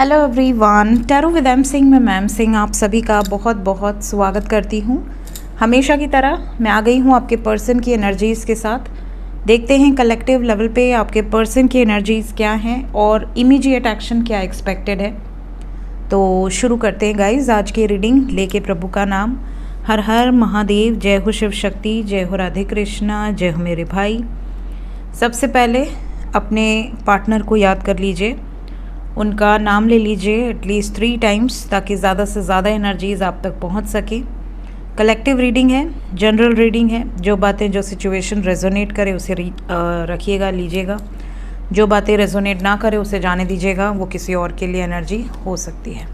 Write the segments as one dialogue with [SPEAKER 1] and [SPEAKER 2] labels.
[SPEAKER 1] Hello everyone, tarot with M Singh में ma'am Singh आप सभी का बहुत बहुत स्वागत करती हूँ। हमेशा की तरह मैं आ गई हूँ आपके पर्सन की एनर्जीज़ के साथ। देखते हैं कलेक्टिव लेवल पे आपके पर्सन की एनर्जीज़ क्या हैं और इमीडिएट एक्शन क्या एक्सपेक्टेड है। तो शुरू करते हैं गाइज आज की रीडिंग लेके प्रभु का नाम। हर हर महादेव, जय हो शिव शक्ति, जय हो राधे कृष्णा, जय हो मेरे भाई। सबसे पहले अपने पार्टनर को याद कर लीजिए, उनका नाम ले लीजिए एटलीस्ट 3 टाइम्स ताकि ज़्यादा से ज़्यादा एनर्जीज़ आप तक पहुंच सके। कलेक्टिव रीडिंग है, जनरल रीडिंग है। जो बातें जो सिचुएशन रेजोनेट करे उसे रखिएगा, लीजिएगा। जो बातें रेजोनेट ना करे उसे जाने दीजिएगा, वो किसी और के लिए एनर्जी हो सकती है।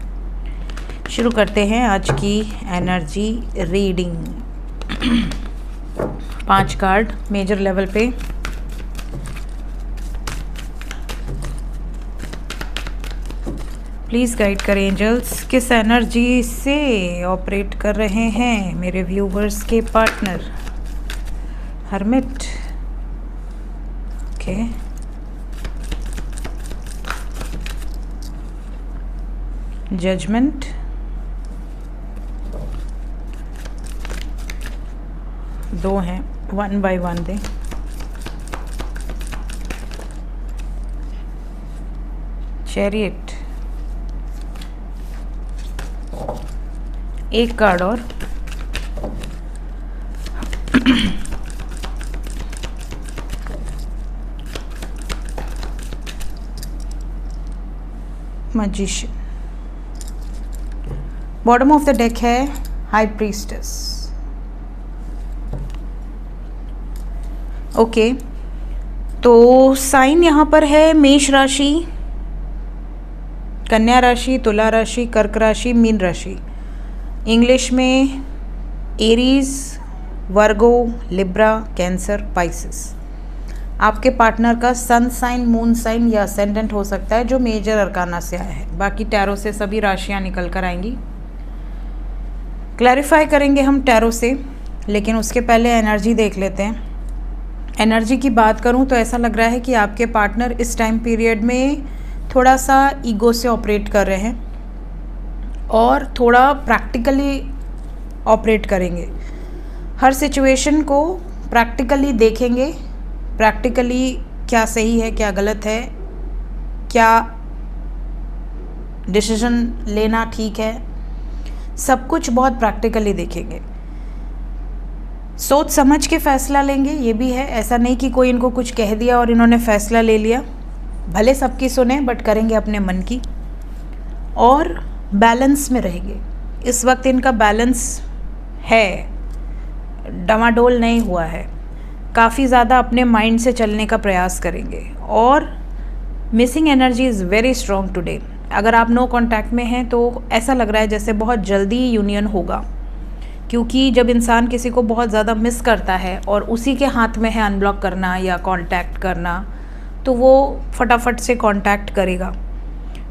[SPEAKER 1] शुरू करते हैं आज की energy reading. 5 card major level पे। प्लीज़ गाइड करें एंजल्स, किस एनर्जी से ऑपरेट कर रहे हैं मेरे व्यूवर्स के पार्टनर। Hermit, okay. जजमेंट, दो हैं, 1 बाय 1 दें। चैरियट, एक कार्ड और। Magician. Bottom of the deck है हाई प्रीस्टेस। ओके, तो साइन यहाँ पर है मेष राशि, कन्या राशि, तुला राशि, कर्क राशि, मीन राशि। इंग्लिश में एरीज, वर्गो, लिब्रा, कैंसर, पाइसिस। आपके पार्टनर का सन साइन, मून साइन या असेंडेंट हो सकता है जो मेजर अरकाना से आया है। बाकी टैरो से सभी राशियां निकल कर आएंगी। क्लैरिफाई करेंगे हम टैरो से, लेकिन उसके पहले एनर्जी देख लेते हैं। एनर्जी की बात करूं तो ऐसा लग रहा है कि आपके पार्टनर इस टाइम पीरियड में थोड़ा सा ईगो से ऑपरेट कर रहे हैं और थोड़ा प्रैक्टिकली ऑपरेट करेंगे। हर सिचुएशन को प्रैक्टिकली देखेंगे, प्रैक्टिकली क्या सही है, क्या गलत है, क्या डिसीजन लेना ठीक है, सब कुछ बहुत प्रैक्टिकली देखेंगे। सोच समझ के फैसला लेंगे, ये भी है। ऐसा नहीं कि कोई इनको कुछ कह दिया और इन्होंने फैसला ले लिया। भले सबकी सुने बट करेंगे अपने मन की, और बैलेंस में रहेंगे। इस वक्त इनका बैलेंस है, डमाडोल नहीं हुआ है। काफ़ी ज़्यादा अपने माइंड से चलने का प्रयास करेंगे। और missing energy is very strong today. अगर आप नो कांटेक्ट में हैं तो ऐसा लग रहा है जैसे बहुत जल्दी यूनियन होगा, क्योंकि जब इंसान किसी को बहुत ज़्यादा मिस करता है और उसी के हाथ में है अनब्लॉक करना या कांटेक्ट करना, तो वो फटाफट से कांटेक्ट करेगा।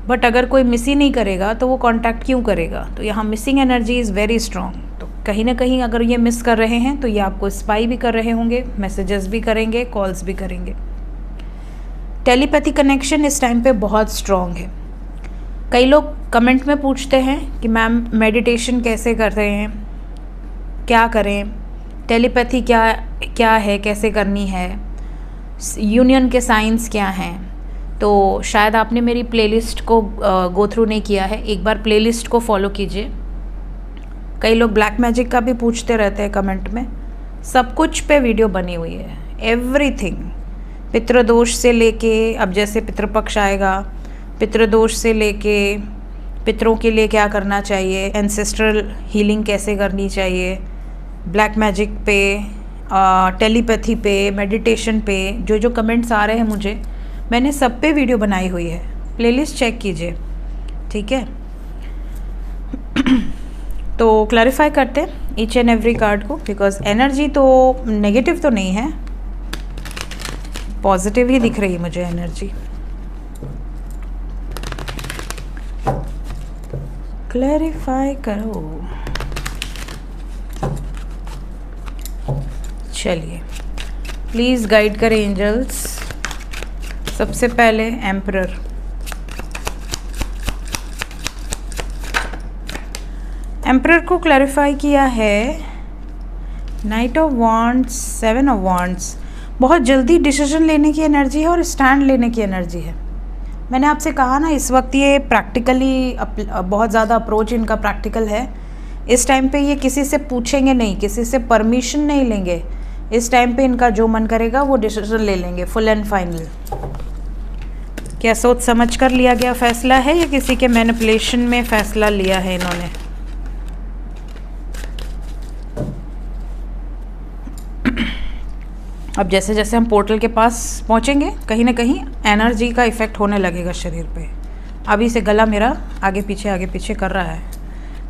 [SPEAKER 1] बट अगर कोई मिस ही नहीं करेगा तो वो कांटेक्ट क्यों करेगा। तो यहाँ missing energy is very strong. तो कहीं ना कहीं अगर ये मिस कर रहे हैं तो ये आपको स्पाई भी कर रहे होंगे, मैसेजेस भी करेंगे, कॉल्स भी करेंगे। टेलीपैथी कनेक्शन इस टाइम पे बहुत स्ट्रॉन्ग है। कई लोग कमेंट में पूछते हैं कि मैम मेडिटेशन कैसे कर रहे हैं, क्या करें, टेलीपैथी क्या है, कैसे करनी है, यूनियन के साइंस क्या हैं। तो शायद आपने मेरी प्लेलिस्ट को गो थ्रू नहीं किया है, एक बार प्लेलिस्ट को फॉलो कीजिए। कई लोग ब्लैक मैजिक का भी पूछते रहते हैं कमेंट में, सब कुछ पे वीडियो बनी हुई है, एवरीथिंग। पितृदोष से लेके, अब जैसे पितृपक्ष आएगा, पितृदोष से लेके पितरों के लिए क्या करना चाहिए, एंसेस्ट्रल हीलिंग कैसे करनी चाहिए, ब्लैक मैजिक पे, टेलीपैथी पे, मेडिटेशन पे, जो कमेंट्स आ रहे हैं मुझे, मैंने सब पे वीडियो बनाई हुई है। प्लेलिस्ट चेक कीजिए, ठीक है। तो क्लैरिफाई करते हैं ईच एंड एवरी कार्ड को, बिकॉज एनर्जी तो नेगेटिव तो नहीं है, पॉजिटिव ही दिख रही है मुझे एनर्जी। क्लैरिफाई करो। चलिए, प्लीज़ गाइड करें एंजल्स। सबसे पहले एम्परर, एम्परर को क्लैरिफाई किया है knight of wands, 7 of wands. बहुत जल्दी डिसीजन लेने की एनर्जी है और स्टैंड लेने की एनर्जी है। मैंने आपसे कहा ना, इस वक्त ये प्रैक्टिकली बहुत ज़्यादा अप्रोच इनका प्रैक्टिकल है। इस टाइम पे ये किसी से पूछेंगे नहीं, किसी से परमिशन नहीं लेंगे। इस टाइम पे इनका जो मन करेगा वो डिसीजन ले लेंगे, फुल एंड फाइनल। क्या सोच समझ कर लिया गया फैसला है या किसी के मैनिपुलेशन में फैसला लिया है इन्होंने? अब जैसे जैसे हम पोर्टल के पास पहुंचेंगे, कहीं ना कहीं एनर्जी का इफ़ेक्ट होने लगेगा शरीर पे। अभी से गला मेरा आगे पीछे कर रहा है,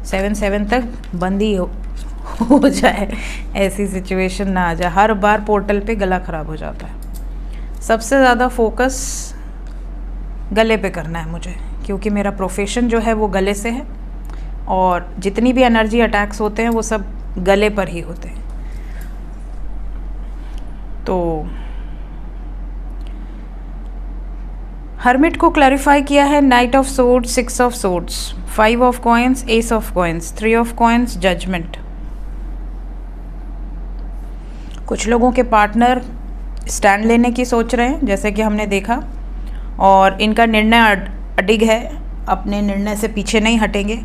[SPEAKER 1] 7 तक बंद ही हो जाए, ऐसी सिचुएशन ना आ जाए। हर बार पोर्टल पे गला ख़राब हो जाता है। सबसे ज़्यादा फोकस गले पे करना है मुझे, क्योंकि मेरा प्रोफेशन जो है वो गले से है और जितनी भी एनर्जी अटैक्स होते हैं वो सब गले पर ही होते हैं। तो हर्मिट को क्लैरिफाई किया है knight of swords, 6 of swords, 5 of coins, ace of coins, 3 of coins, judgement. कुछ लोगों के पार्टनर स्टैंड लेने की सोच रहे हैं, जैसे कि हमने देखा, और इनका निर्णय अडिग है, अपने निर्णय से पीछे नहीं हटेंगे।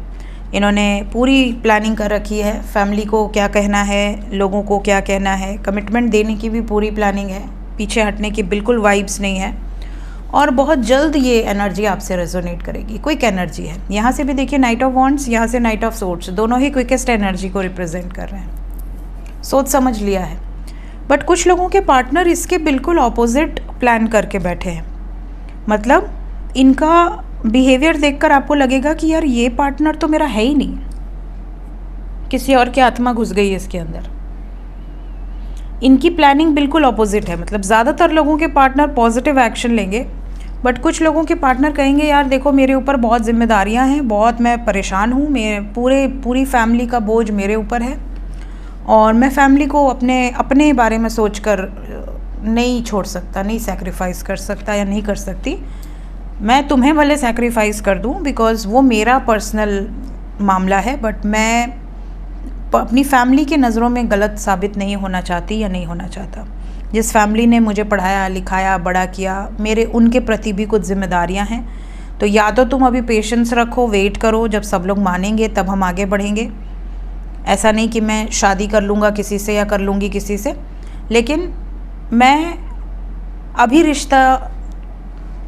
[SPEAKER 1] इन्होंने पूरी प्लानिंग कर रखी है, फैमिली को क्या कहना है, लोगों को क्या कहना है, कमिटमेंट देने की भी पूरी प्लानिंग है, पीछे हटने की बिल्कुल वाइब्स नहीं है। और बहुत जल्द ये एनर्जी आपसे रेजोनेट करेगी, क्विक एनर्जी है। यहाँ से भी देखिए नाइट ऑफ वॉन्ड्स, यहाँ से नाइट ऑफ सोर्ड्स, दोनों ही क्विकेस्ट एनर्जी को रिप्रेजेंट कर रहे हैं। सोच समझ लिया है। बट कुछ लोगों के पार्टनर इसके बिल्कुल ऑपोजिट प्लान करके बैठे हैं। मतलब इनका बिहेवियर देखकर आपको लगेगा कि यार ये पार्टनर तो मेरा है ही नहीं, किसी और की आत्मा घुस गई है इसके अंदर। इनकी प्लानिंग बिल्कुल ऑपोजिट है। मतलब ज़्यादातर लोगों के पार्टनर पॉजिटिव एक्शन लेंगे, बट कुछ लोगों के पार्टनर कहेंगे यार देखो मेरे ऊपर बहुत जिम्मेदारियां हैं, बहुत मैं परेशान हूँ, मैं पूरी फैमिली का बोझ मेरे ऊपर है और मैं फैमिली को अपने बारे में सोचकर नहीं छोड़ सकता, नहीं सैक्रिफाइस कर सकता या नहीं कर सकती। मैं तुम्हें भले सैक्रिफाइस कर दूं बिकॉज़ वो मेरा पर्सनल मामला है, बट मैं अपनी फैमिली की नज़रों में गलत साबित नहीं होना चाहती या नहीं होना चाहता। जिस फैमिली ने मुझे पढ़ाया लिखाया बड़ा किया, मेरे उनके प्रति भी कुछ जिम्मेदारियां हैं। तो या तो तुम अभी पेशेंस रखो, वेट करो, जब सब लोग मानेंगे तब हम आगे बढ़ेंगे। ऐसा नहीं कि मैं शादी कर लूँगा किसी से या कर लूँगी किसी से, लेकिन मैं अभी रिश्ता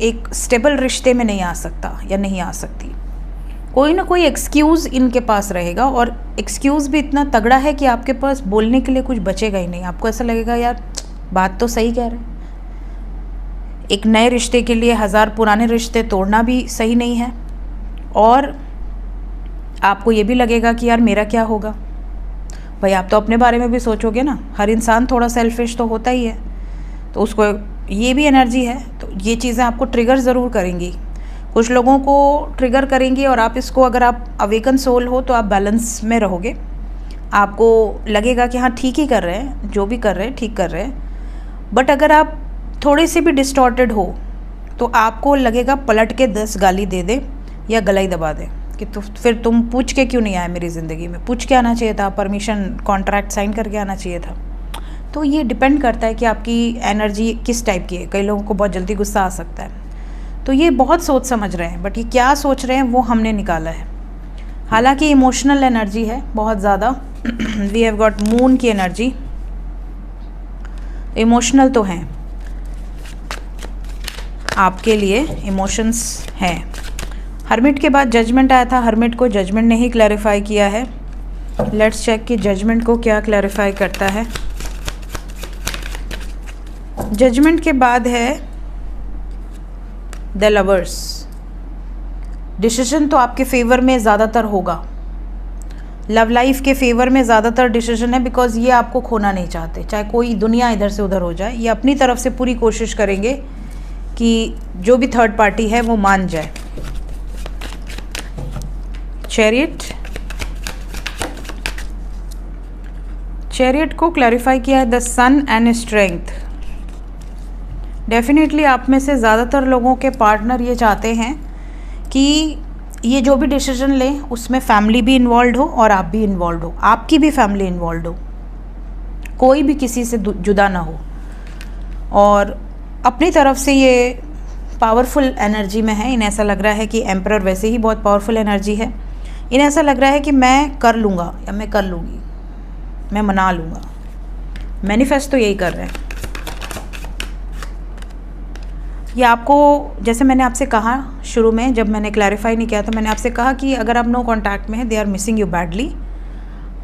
[SPEAKER 1] एक स्टेबल रिश्ते में नहीं आ सकता या नहीं आ सकती। कोई ना कोई एक्सक्यूज़ इनके पास रहेगा और एक्सक्यूज़ भी इतना तगड़ा है कि आपके पास बोलने के लिए कुछ बचेगा ही नहीं। आपको ऐसा लगेगा यार बात तो सही कह रहे हैं। एक नए रिश्ते के लिए 1000 पुराने रिश्ते तोड़ना भी सही नहीं है। और आपको ये भी लगेगा कि यार मेरा क्या होगा। भाई आप तो अपने बारे में भी सोचोगे ना, हर इंसान थोड़ा सेल्फिश तो होता ही है, तो उसको ये भी एनर्जी है। तो ये चीज़ें आपको ट्रिगर ज़रूर करेंगी, कुछ लोगों को ट्रिगर करेंगी। और आप इसको, अगर आप अवेकन सोल हो तो आप बैलेंस में रहोगे। आपको लगेगा कि हाँ ठीक ही कर रहे हैं, जो भी कर रहे हैं ठीक कर रहे हैं। बट अगर आप थोड़े से भी डिस्टॉर्टेड हो तो आपको लगेगा पलट के 10 गाली दे दे या गला ही दबा दे कि तो फिर तुम पूछ के क्यों नहीं आए मेरी ज़िंदगी में। पूछ के आना चाहिए था, परमिशन कॉन्ट्रैक्ट साइन करके आना चाहिए था। तो ये डिपेंड करता है कि आपकी एनर्जी किस टाइप की है। कई लोगों को बहुत जल्दी गुस्सा आ सकता है। तो ये बहुत सोच समझ रहे हैं, बट ये क्या सोच रहे हैं वो हमने निकाला है। हालांकि इमोशनल एनर्जी है बहुत ज़्यादा। वी हैव गॉट मून की एनर्जी, इमोशनल तो हैं आपके लिए, इमोशंस हैं। हर्मिट के बाद जजमेंट आया था, हर्मिट को जजमेंट ने ही क्लैरिफाई किया है। लेट्स चेक कि जजमेंट को क्या क्लैरिफाई करता है। जजमेंट के बाद है द लवर्स। डिसीजन तो आपके फेवर में ज़्यादातर होगा, लव लाइफ के फेवर में ज़्यादातर डिसीजन है, बिकॉज ये आपको खोना नहीं चाहते। चाहे कोई दुनिया इधर से उधर हो जाए, ये अपनी तरफ से पूरी कोशिश करेंगे कि जो भी थर्ड पार्टी है वो मान जाए। चैरियट को क्लैरिफाई किया है the sun and strength. Definitely आप में से ज़्यादातर लोगों के पार्टनर ये चाहते हैं कि ये जो भी डिसीजन लें उसमें फैमिली भी इन्वॉल्व हो और आप भी इन्वॉल्व हो, आपकी भी फैमिली इन्वॉल्व हो, कोई भी किसी से जुदा ना हो। और अपनी तरफ से ये पावरफुल एनर्जी में है। इन्हें ऐसा लग रहा है कि एम्परर वैसे ही बहुत पावरफुल एनर्जी है। इन्हें ऐसा लग रहा है कि मैं कर लूँगा या मैं कर लूँगी, मैं मना लूँगा। मैनिफेस्ट तो यही कर रहे हैं। ये आपको, जैसे मैंने आपसे कहा शुरू में जब मैंने क्लैरिफाई नहीं किया, तो मैंने आपसे कहा कि अगर आप नो कांटेक्ट में हैं, they are missing you badly,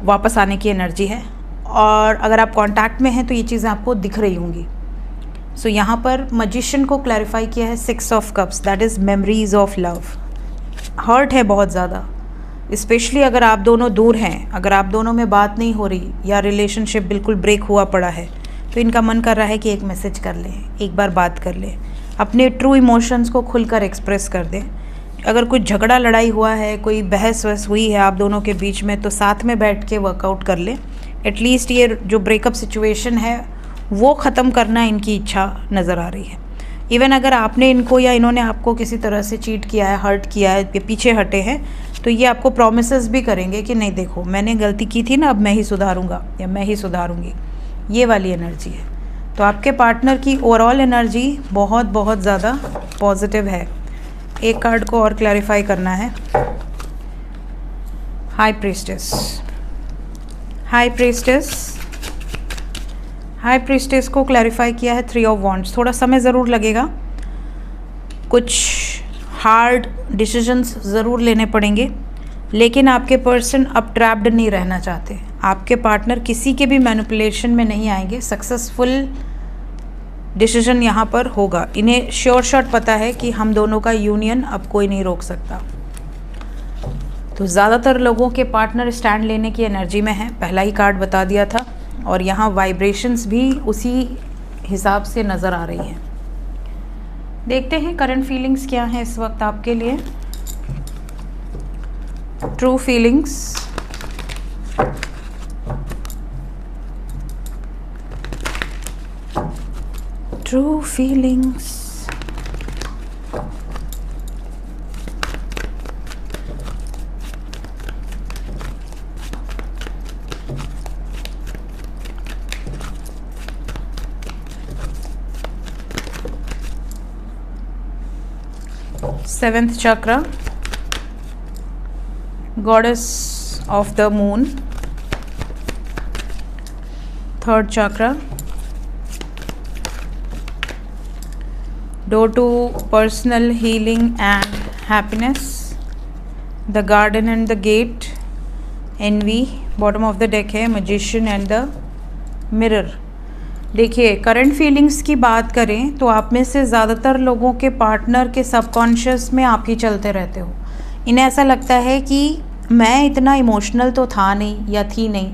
[SPEAKER 1] वापस आने की एनर्जी है। और अगर आप कांटेक्ट में हैं तो ये चीज़ें आपको दिख रही होंगी। सो यहाँ पर मैजिशियन को क्लैरिफाई किया है 6 of cups, that is memories of love. Hurt है बहुत ज़्यादा, स्पेशली अगर आप दोनों दूर हैं, अगर आप दोनों में बात नहीं हो रही या रिलेशनशिप बिल्कुल ब्रेक हुआ पड़ा है, तो इनका मन कर रहा है कि एक मैसेज कर लें, एक बार बात कर लें, अपने ट्रू इमोशंस को खुलकर एक्सप्रेस कर दें। अगर कुछ झगड़ा लड़ाई हुआ है, कोई बहस वहस हुई है आप दोनों के बीच में, तो साथ में बैठ के वर्कआउट कर लें। एटलीस्ट ये जो ब्रेकअप सिचुएशन है वो ख़त्म करना इनकी इच्छा नज़र आ रही है। इवन अगर आपने इनको या इन्होंने आपको किसी तरह से चीट किया है, हर्ट किया है, ये पीछे हटे हैं, तो ये आपको प्रॉमिसेस भी करेंगे कि नहीं देखो मैंने गलती की थी ना, अब मैं ही सुधारूंगा या मैं ही सुधारूंगी। ये वाली एनर्जी है। तो आपके पार्टनर की ओवरऑल एनर्जी बहुत बहुत ज़्यादा पॉजिटिव है। एक कार्ड को और क्लैरिफाई करना है। High priestess, high priestess, high priestess को क्लैरिफाई किया है 3 ऑफ वॉन्ड्स। थोड़ा समय ज़रूर लगेगा, कुछ हार्ड डिसीजंस ज़रूर लेने पड़ेंगे, लेकिन आपके पर्सन अब ट्रैप्ड नहीं रहना चाहते। आपके पार्टनर किसी के भी मैनिपुलेशन में नहीं आएंगे। सक्सेसफुल डिसीजन यहाँ पर होगा। इन्हें श्योर शॉट पता है कि हम दोनों का यूनियन अब कोई नहीं रोक सकता। तो ज़्यादातर लोगों के पार्टनर स्टैंड लेने की एनर्जी में है, पहला ही कार्ड बता दिया था। और यहाँ वाइब्रेशंस भी उसी हिसाब से नज़र आ रही हैं। देखते हैं करंट फीलिंग्स क्या हैं इस वक्त आपके लिए। True feelings, true feelings, seventh chakra, goddess of the moon, third chakra, door to personal healing and happiness, the garden and the gate, envy, bottom of the deck है magician and the mirror। देखिए current feelings की बात करें तो आप में से ज़्यादातर लोगों के पार्टनर के सबकॉन्शियस में आप ही चलते रहते हो। इन्हें ऐसा लगता है कि मैं इतना इमोशनल तो था नहीं या थी नहीं,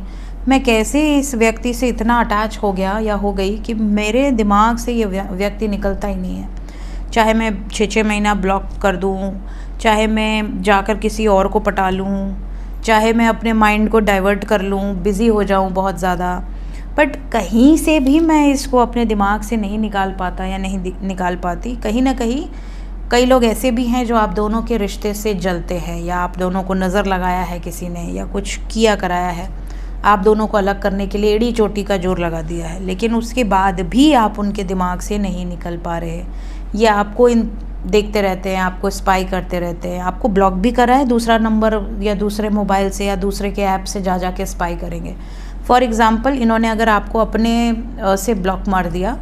[SPEAKER 1] मैं कैसे इस व्यक्ति से इतना अटैच हो गया या हो गई कि मेरे दिमाग से ये व्यक्ति निकलता ही नहीं है। चाहे मैं 6-6 महीना ब्लॉक कर दूँ, चाहे मैं जाकर किसी और को पटा लूँ, चाहे मैं अपने माइंड को डाइवर्ट कर लूँ, बिज़ी हो जाऊँ बहुत ज़्यादा, बट कहीं से भी मैं इसको अपने दिमाग से नहीं निकाल पाता या नहीं निकाल पाती। कहीं ना कहीं कई लोग ऐसे भी हैं जो आप दोनों के रिश्ते से जलते हैं, या आप दोनों को नज़र लगाया है किसी ने या कुछ किया कराया है, आप दोनों को अलग करने के लिए एड़ी चोटी का जोर लगा दिया है, लेकिन उसके बाद भी आप उनके दिमाग से नहीं निकल पा रहे। ये आपको देखते रहते हैं, आपको स्पाई करते रहते हैं, आपको ब्लॉक भी करा है दूसरा नंबर या दूसरे मोबाइल से या दूसरे के ऐप से जा के स्पाई करेंगे। फॉर एग्ज़ाम्पल इन्होंने अगर आपको अपने से ब्लॉक मार दिया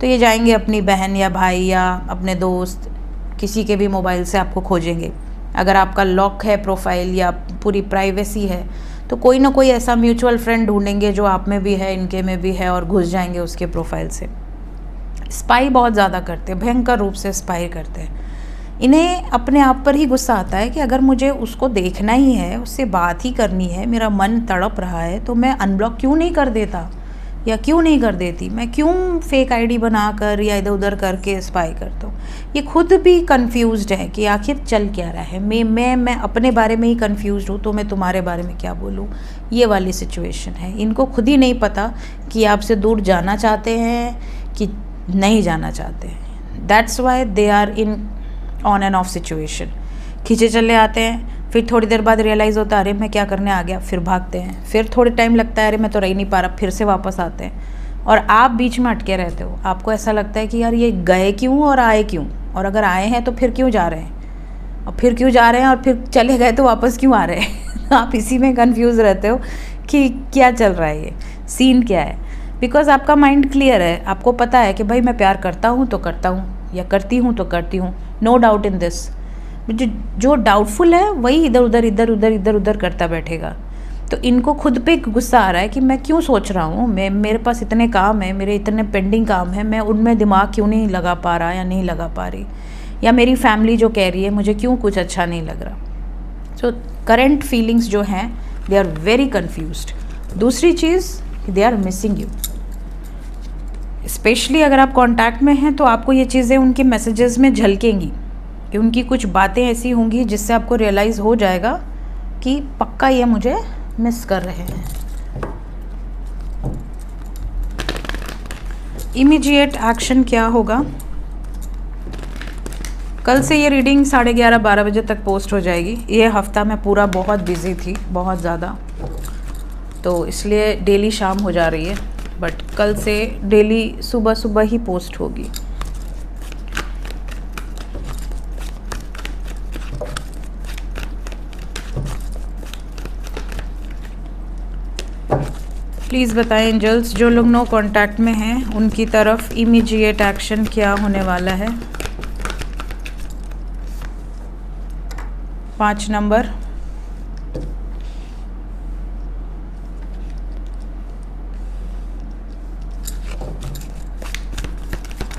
[SPEAKER 1] तो ये जाएंगे अपनी बहन या भाई या अपने दोस्त किसी के भी मोबाइल से आपको खोजेंगे। अगर आपका लॉक है प्रोफाइल या पूरी प्राइवेसी है तो कोई ना कोई ऐसा म्यूचुअल फ्रेंड ढूंढेंगे जो आप में भी है, इनके में भी है, और घुस जाएंगे उसके प्रोफाइल से। स्पाई बहुत ज़्यादा करते हैं, भयंकर रूप से स्पाई करते हैं। इन्हें अपने आप पर ही गुस्सा आता है कि अगर मुझे उसको देखना ही है, उससे बात ही करनी है, मेरा मन तड़प रहा है, तो मैं अनब्लॉक क्यों नहीं कर देता या क्यों नहीं कर देती, मैं क्यों फेक आईडी बनाकर या इधर उधर करके स्पाई करता हूँ। ये खुद भी कंफ्यूज्ड है कि आखिर चल क्या रहा है। मैं अपने बारे में ही कंफ्यूज्ड हूँ, तो मैं तुम्हारे बारे में क्या बोलूँ। ये वाली सिचुएशन है। इनको खुद ही नहीं पता कि आपसे दूर जाना चाहते हैं कि नहीं जाना चाहते हैं। That's why they are in on end of situation. खींचे चले आते हैं, फिर थोड़ी देर बाद रियलाइज़ होता है अरे मैं क्या करने आ गया, फिर भागते हैं, फिर थोड़े टाइम लगता है अरे मैं तो रह नहीं पा रहा, फिर से वापस आते हैं और आप बीच में अटके रहते हो। आपको ऐसा लगता है कि यार ये गए क्यों और आए क्यों, और अगर आए हैं तो फिर क्यों जा रहे हैं, और फिर क्यों जा रहे हैं, और फिर चले गए तो वापस क्यों आ रहे हैं। आप इसी में कंफ्यूज रहते हो कि क्या चल रहा है, ये सीन क्या है। बिकॉज आपका माइंड क्लियर है, आपको पता है कि भाई मैं प्यार करता हूँ तो करता हूँ, या करती हूँ तो करती हूँ, नो डाउट इन दिस। जो डाउटफुल है वही इधर उधर करता बैठेगा। तो इनको खुद पे गुस्सा आ रहा है कि मैं क्यों सोच रहा हूँ, मेरे पास इतने काम है, मेरे इतने पेंडिंग काम है, मैं उनमें दिमाग क्यों नहीं लगा पा रहा या नहीं लगा पा रही, या मेरी फैमिली जो कह रही है मुझे क्यों कुछ अच्छा नहीं लग रहा। सो करंट फीलिंग्स जो हैं दे आर वेरी कन्फ्यूज्ड। दूसरी चीज़, they are missing you. Especially अगर आप कांटेक्ट में हैं तो आपको ये चीज़ें उनके मैसेजेस में झलकेंगी कि उनकी कुछ बातें ऐसी होंगी जिससे आपको रियलाइज़ हो जाएगा कि पक्का ये मुझे मिस कर रहे हैं। इमीडिएट एक्शन क्या होगा? कल से ये रीडिंग 11:30-12 बजे तक पोस्ट हो जाएगी। ये हफ्ता मैं पूरा बहुत बिज़ी थी, बहुत ज़्यादा, तो इसलिए डेली शाम हो जा रही है, बट कल से डेली सुबह सुबह ही पोस्ट होगी। प्लीज़ बताएं एंजल्स, जो लोग नो कांटेक्ट में हैं उनकी तरफ इमीडिएट एक्शन क्या होने वाला है? 5 नंबर,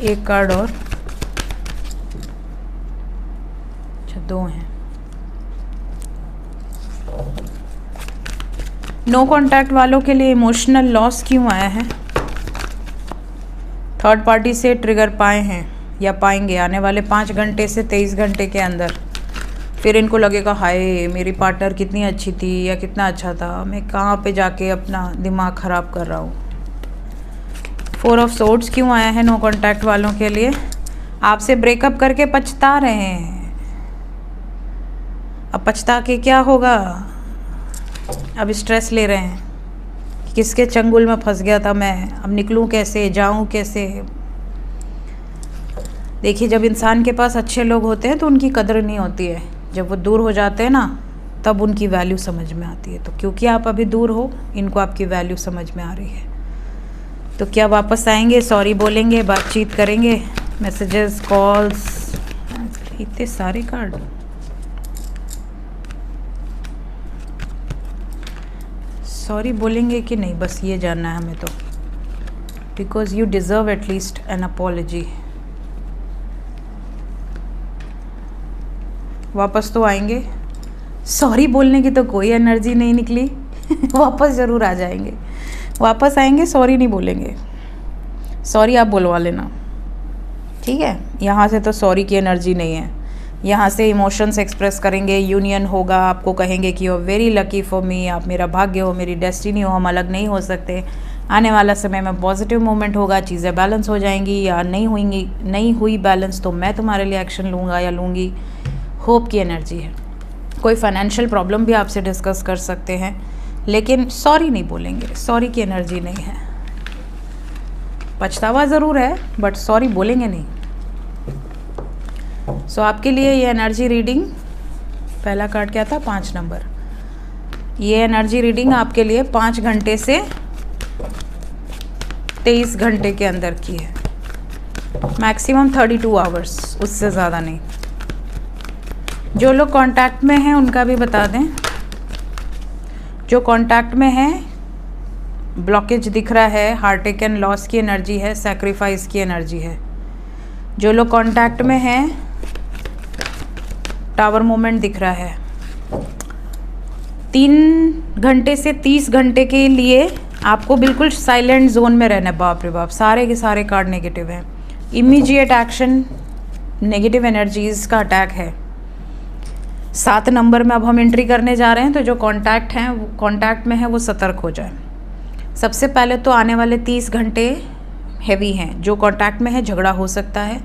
[SPEAKER 1] एक कार्ड और, अच्छा 2 हैं। नो कांटेक्ट वालों के लिए इमोशनल लॉस क्यों आया है? थर्ड पार्टी से ट्रिगर पाए हैं या पाएंगे आने वाले 5 घंटे से 23 घंटे के अंदर। फिर इनको लगेगा हाय मेरी पार्टनर कितनी अच्छी थी या कितना अच्छा था, मैं कहाँ पे जाके अपना दिमाग ख़राब कर रहा हूँ। 4 ऑफ सोर्ड्स क्यों आया है नो कांटेक्ट वालों के लिए? आपसे ब्रेकअप करके पछता रहे हैं। अब पछता के क्या होगा? अब स्ट्रेस ले रहे हैं कि किसके चंगुल में फंस गया था मैं, अब निकलूं कैसे, जाऊं कैसे। देखिए, जब इंसान के पास अच्छे लोग होते हैं तो उनकी कदर नहीं होती है, जब वो दूर हो जाते हैं ना तब उनकी वैल्यू समझ में आती है। तो क्योंकि आप अभी दूर हो, इनको आपकी वैल्यू समझ में आ रही है। तो क्या वापस आएंगे, सॉरी बोलेंगे, बातचीत करेंगे, मैसेजेस, कॉल्स, इतने सारे कार्ड। सॉरी बोलेंगे कि नहीं, बस ये जानना है हमें तो, because you deserve at least N apology. वापस तो आएंगे, सॉरी बोलने की तो कोई एनर्जी नहीं निकली। वापस ज़रूर आ जाएंगे, वापस आएंगे, सॉरी नहीं बोलेंगे। सॉरी आप बोलवा लेना, ठीक है। यहाँ से तो सॉरी की एनर्जी नहीं है, यहाँ से इमोशंस एक्सप्रेस करेंगे, यूनियन होगा, आपको कहेंगे कि you are very lucky for me, आप मेरा भाग्य हो, मेरी डेस्टिनी हो, हम अलग नहीं हो सकते। आने वाला समय में पॉजिटिव मोमेंट होगा, चीज़ें बैलेंस हो जाएंगी या नहीं हुई बैलेंस तो मैं तुम्हारे लिए एक्शन लूँगा या लूँगी। होप की एनर्जी है। कोई फाइनेंशियल प्रॉब्लम भी आपसे डिस्कस कर सकते हैं, लेकिन सॉरी नहीं बोलेंगे, सॉरी की एनर्जी नहीं है। पछतावा ज़रूर है बट सॉरी बोलेंगे नहीं। सो आपके लिए ये एनर्जी रीडिंग, पहला कार्ड क्या था, 5 नंबर। ये एनर्जी रीडिंग आपके लिए 5 घंटे से 23 घंटे के अंदर की है, मैक्सिमम 32 आवर्स, उससे ज़्यादा नहीं। जो लोग कांटेक्ट में हैं उनका भी बता दें। जो कांटेक्ट में हैं, ब्लॉकेज दिख रहा है, हार्ट अटैक एंड लॉस की एनर्जी है, सैक्रिफाइस की एनर्जी है। जो लोग कांटेक्ट में हैं, टावर मोमेंट दिख रहा है। 3 घंटे से 30 घंटे के लिए आपको बिल्कुल साइलेंट जोन में रहना है। बाप रे बाप, सारे के सारे कार्ड नेगेटिव हैं। इमीडिएट एक्शन, नेगेटिव एनर्जीज का अटैक है। 7 नंबर में अब हम एंट्री करने जा रहे हैं, तो जो कांटेक्ट में है वो सतर्क हो जाए। सबसे पहले तो आने वाले 30 घंटे हैवी हैं। जो कांटेक्ट में है, झगड़ा हो सकता है,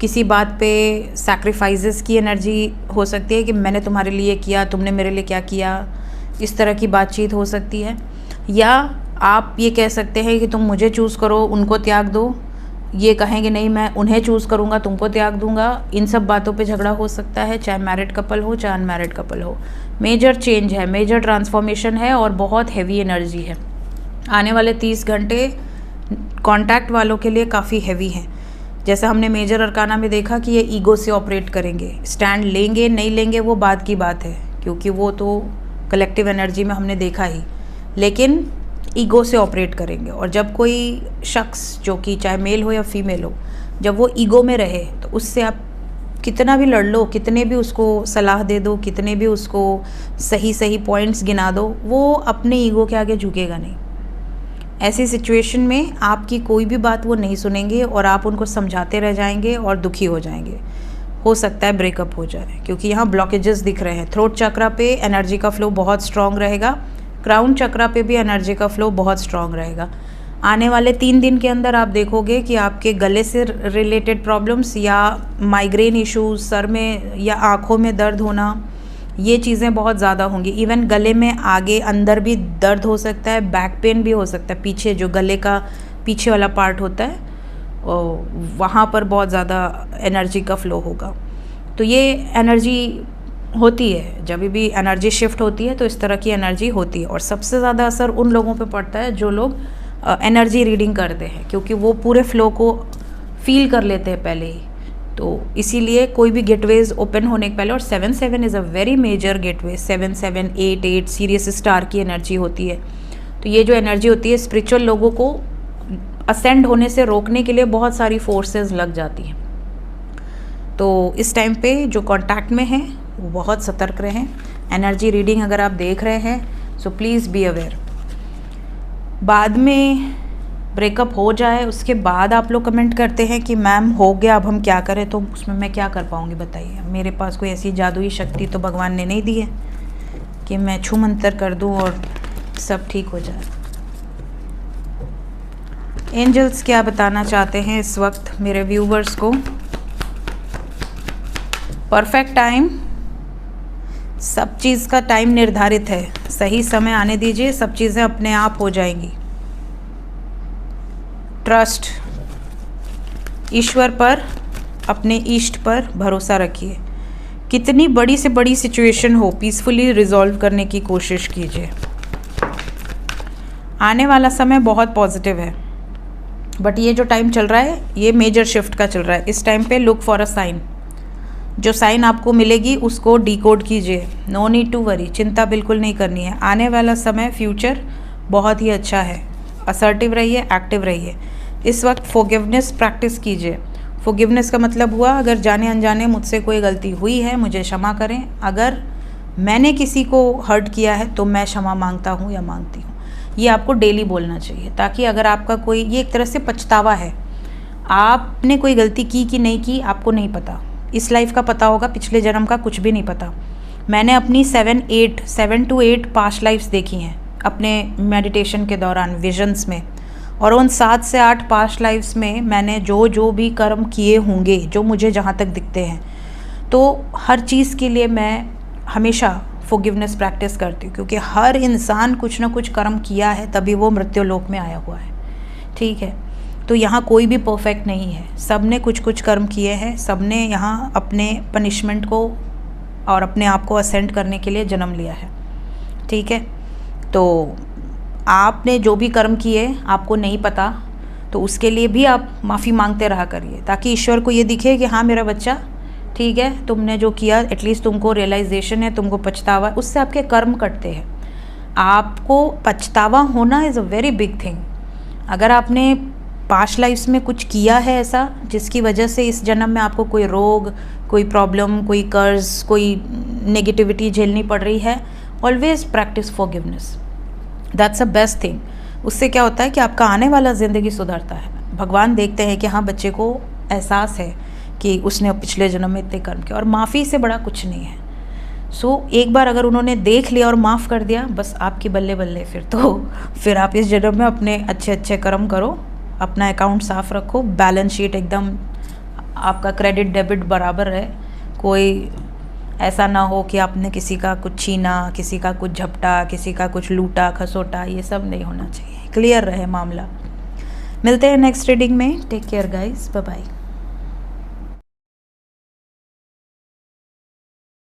[SPEAKER 1] किसी बात पे सैक्रिफाइसेस की एनर्जी हो सकती है कि मैंने तुम्हारे लिए किया, तुमने मेरे लिए क्या किया, इस तरह की बातचीत हो सकती है। या आप ये कह सकते हैं कि तुम मुझे चूज़ करो, उनको त्याग दो। ये कहेंगे नहीं मैं उन्हें चूज़ करूँगा, तुमको त्याग दूंगा। इन सब बातों पे झगड़ा हो सकता है, चाहे मैरिड कपल हो चाहे अनमैरिड कपल हो। मेजर चेंज है, मेजर ट्रांसफॉर्मेशन है और बहुत हैवी एनर्जी है। आने वाले 30 घंटे कॉन्टैक्ट वालों के लिए काफ़ी हैवी हैं। जैसा हमने मेजर अरकाना में देखा कि ये ईगो से ऑपरेट करेंगे, स्टैंड लेंगे नहीं लेंगे वो बात की बात है, क्योंकि वो तो कलेक्टिव एनर्जी में हमने देखा ही, लेकिन ईगो से ऑपरेट करेंगे। और जब कोई शख्स, जो कि चाहे मेल हो या फीमेल हो, जब वो ईगो में रहे तो उससे आप कितना भी लड़ लो, कितने भी उसको सलाह दे दो, कितने भी उसको सही सही पॉइंट्स गिना दो, वो अपने ईगो के आगे झुकेगा नहीं। ऐसी सिचुएशन में आपकी कोई भी बात वो नहीं सुनेंगे और आप उनको समझाते रह जाएंगे और दुखी हो जाएंगे। हो सकता है ब्रेकअप हो जाए, क्योंकि यहाँ ब्लॉकेजेस दिख रहे हैं। थ्रोट चक्रा पे एनर्जी का फ्लो बहुत स्ट्रॉन्ग रहेगा, क्राउन चक्रा पे भी एनर्जी का फ्लो बहुत स्ट्रॉन्ग रहेगा। आने वाले 3 दिन के अंदर आप देखोगे कि आपके गले से रिलेटेड प्रॉब्लम्स या माइग्रेन इश्यूज, सर में या आँखों में दर्द होना, ये चीज़ें बहुत ज़्यादा होंगी। इवन गले में आगे अंदर भी दर्द हो सकता है, बैक पेन भी हो सकता है, पीछे जो गले का पीछे वाला पार्ट होता है वहाँ पर बहुत ज़्यादा एनर्जी का फ्लो होगा। तो ये एनर्जी होती है, जब भी एनर्जी शिफ्ट होती है तो इस तरह की एनर्जी होती है। और सबसे ज़्यादा असर उन लोगों पे पड़ता है जो लोग एनर्जी रीडिंग करते हैं, क्योंकि वो पूरे फ्लो को फील कर लेते हैं पहले ही। तो इसीलिए कोई भी गेटवेज ओपन होने के पहले, और 7-7 is a very major gateway, 7-7 8-8 Sirius star की एनर्जी होती है। तो ये जो एनर्जी होती है स्पिरिचुअल लोगों को असेंड होने से रोकने के लिए बहुत सारी फोर्सेस लग जाती हैं। तो इस टाइम पे जो कांटेक्ट में हैं वो बहुत सतर्क रहें। एनर्जी रीडिंग अगर आप देख रहे हैं सो प्लीज़ बी अवेयर। बाद में ब्रेकअप हो जाए उसके बाद आप लोग कमेंट करते हैं कि मैम हो गया, अब हम क्या करें, तो उसमें मैं क्या कर पाऊँगी बताइए। मेरे पास कोई ऐसी जादुई शक्ति तो भगवान ने नहीं दी है कि मैं छू मंतर कर दूँ और सब ठीक हो जाए। एंजल्स क्या बताना चाहते हैं इस वक्त मेरे व्यूवर्स को? परफेक्ट टाइम, सब चीज़ का टाइम निर्धारित है, सही समय आने दीजिए, सब चीज़ें अपने आप हो जाएंगी। ट्रस्ट, ईश्वर पर, अपने इष्ट पर भरोसा रखिए। कितनी बड़ी से बड़ी सिचुएशन हो, पीसफुली रिजॉल्व करने की कोशिश कीजिए। आने वाला समय बहुत पॉजिटिव है, बट ये जो टाइम चल रहा है ये मेजर शिफ्ट का चल रहा है। इस टाइम पे लुक फॉर अ साइन, जो साइन आपको मिलेगी उसको डिकोड कीजिए। नो नीड टू वरी, चिंता बिल्कुल नहीं करनी है। आने वाला समय, फ्यूचर बहुत ही अच्छा है। असर्टिव रहिए, एक्टिव रहिए। इस वक्त फॉरगिवनेस प्रैक्टिस कीजिए। फॉरगिवनेस का मतलब हुआ अगर जाने अनजाने मुझसे कोई गलती हुई है मुझे क्षमा करें। अगर मैंने किसी को हर्ट किया है तो मैं क्षमा मांगता हूँ या मांगती हूँ। ये आपको डेली बोलना चाहिए, ताकि अगर आपका कोई, ये एक तरह से पछतावा है, आपने कोई गलती की कि नहीं की आपको नहीं पता। इस लाइफ का पता होगा, पिछले जन्म का कुछ भी नहीं पता। मैंने अपनी 7 to 8 पास्ट लाइफ्स देखी हैं अपने मेडिटेशन के दौरान, विजन्स में। और उन 7 से 8 पास्ट लाइफ्स में मैंने जो भी कर्म किए होंगे, जो मुझे जहाँ तक दिखते हैं, तो हर चीज़ के लिए मैं हमेशा फॉरगिवनेस प्रैक्टिस करती हूँ, क्योंकि हर इंसान कुछ ना कुछ कर्म किया है तभी वो मृत्यु लोक में आया हुआ है। ठीक है, तो यहाँ कोई भी परफेक्ट नहीं है, सब ने कुछ कुछ कर्म किए हैं, सब ने यहाँ अपने पनिशमेंट को और अपने आप को असेंड करने के लिए जन्म लिया है। ठीक है, तो आपने जो भी कर्म किए आपको नहीं पता, तो उसके लिए भी आप माफ़ी मांगते रहा करिए, ताकि ईश्वर को ये दिखे कि हाँ मेरा बच्चा ठीक है, तुमने जो किया एटलीस्ट तुमको रियलाइजेशन है, तुमको पछतावा, उससे आपके कर्म कटते हैं। आपको पछतावा होना is a very big thing. अगर आपने पास्ट लाइफ्स में कुछ किया है ऐसा जिसकी वजह से इस जन्म में आपको कोई रोग, कोई प्रॉब्लम, कोई कर्ज, कोई नेगेटिविटी झेलनी पड़ रही है, always practice forgiveness, that's a best thing. उससे क्या होता है कि आपका आने वाला ज़िंदगी सुधरता है। भगवान देखते हैं कि हाँ बच्चे को एहसास है कि उसने पिछले जन्म में इतने कर्म किए, और माफ़ी से बड़ा कुछ नहीं है। एक बार अगर उन्होंने देख लिया और माफ़ कर दिया, बस आपकी बल्ले बल्ले। फिर आप इस जन्म में अपने अच्छे अच्छे कर्म करो, अपना अकाउंट साफ़ रखो, बैलेंस शीट एकदम आपका क्रेडिट डेबिट बराबर है, कोई ऐसा ना हो कि आपने किसी का कुछ छीना, किसी का कुछ झपटा, किसी का कुछ लूटा खसोटा, ये सब नहीं होना चाहिए, क्लियर रहे मामला। मिलते हैं नेक्स्ट रीडिंग में। Take care guys, bye bye.